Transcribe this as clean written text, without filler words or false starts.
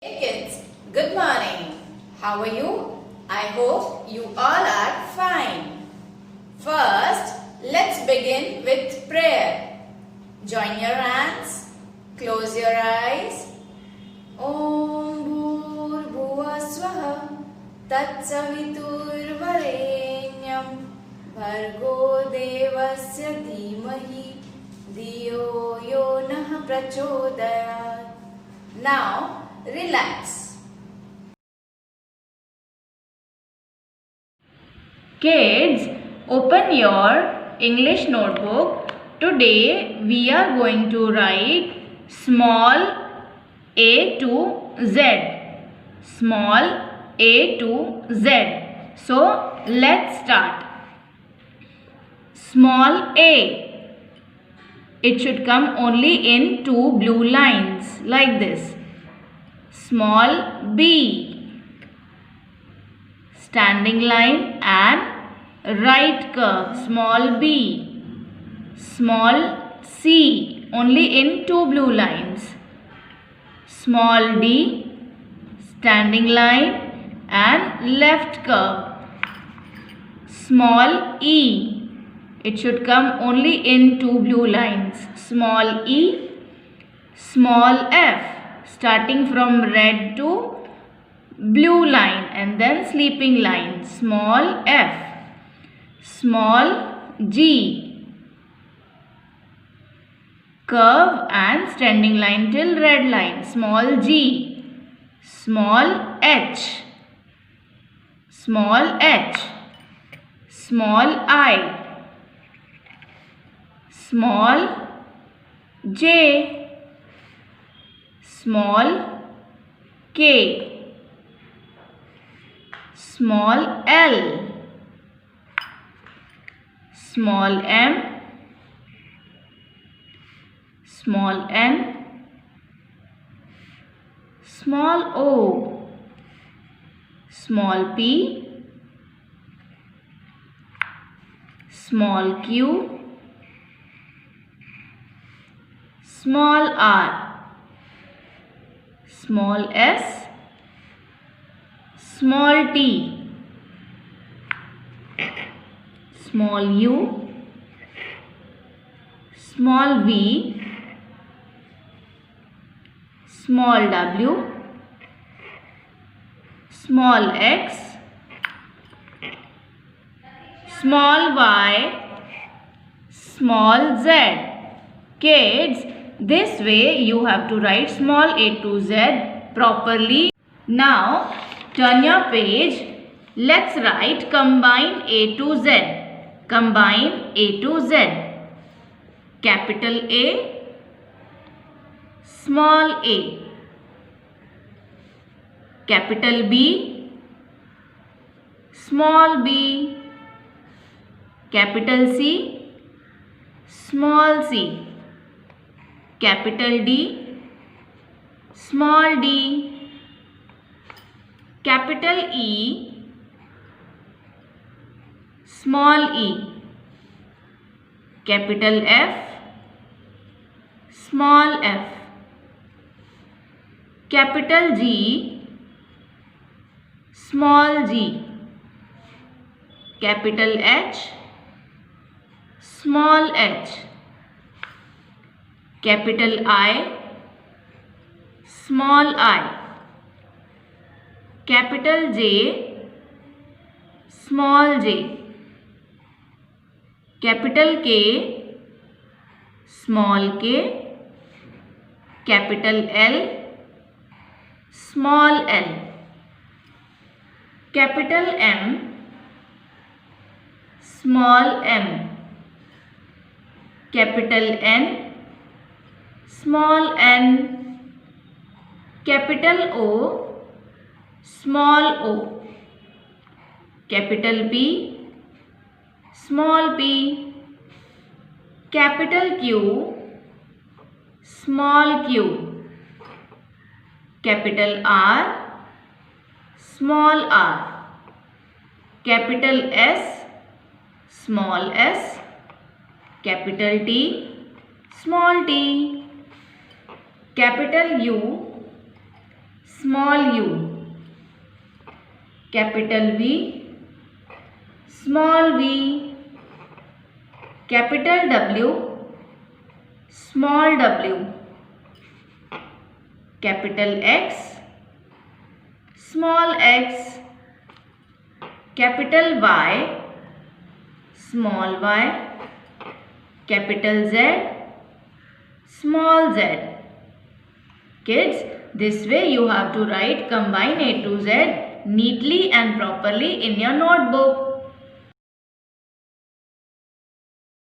Hey kids, good morning. How are you? I hope you all are fine. First, let's begin with prayer. Join your hands, close your eyes. Om Bhur Swaha Tat Saviturvarenyam Bhargo Devasya Dhimahi Dhiyo Yo Nah Prachodayat. Now, relax. Kids, open your English notebook. Today we are going to write small a to Z. Small a to Z. So let's start. Small a. It should come only in two blue lines like this. Small b. Standing line and right curve. Small b. Small c. Only in two blue lines. Small d. Standing line and left curve. Small e. It should come only in two blue lines. Small e. Small f. Starting from red to blue line and then sleeping line. Small f. Small g. Curve and standing line till red line. Small g. Small h. Small h. Small I. Small j. Small k. Small l. Small m. Small n. Small o. Small p. Small q. Small r. Small s. Small t. Small u. Small v. Small w. Small x. Small y. Small z. Kids, this way you have to write small a to z properly. Now, turn your page. Let's write combine a to z. Combine a to z. Capital A. Small a. Capital B. Small b. Capital C. Small c. Capital D. Small d. Capital E. Small e. Capital F. Small f. Capital G. Small g. Capital H. Small h. Capital I. Small I. Capital J. Small j. Capital K. Small k. Capital L. Small l. Capital M. Small m. Capital N. Small n. Capital O. Small o. Capital P. Small p. Capital Q. Small q. Capital R. Small r. Capital S. Small s. Capital T. Small t. Capital U. small u, capital V, small v, capital W, small w, capital X, small x, capital Y, small y, capital Z, small z. Kids, this way you have to write combine A to Z neatly and properly in your notebook.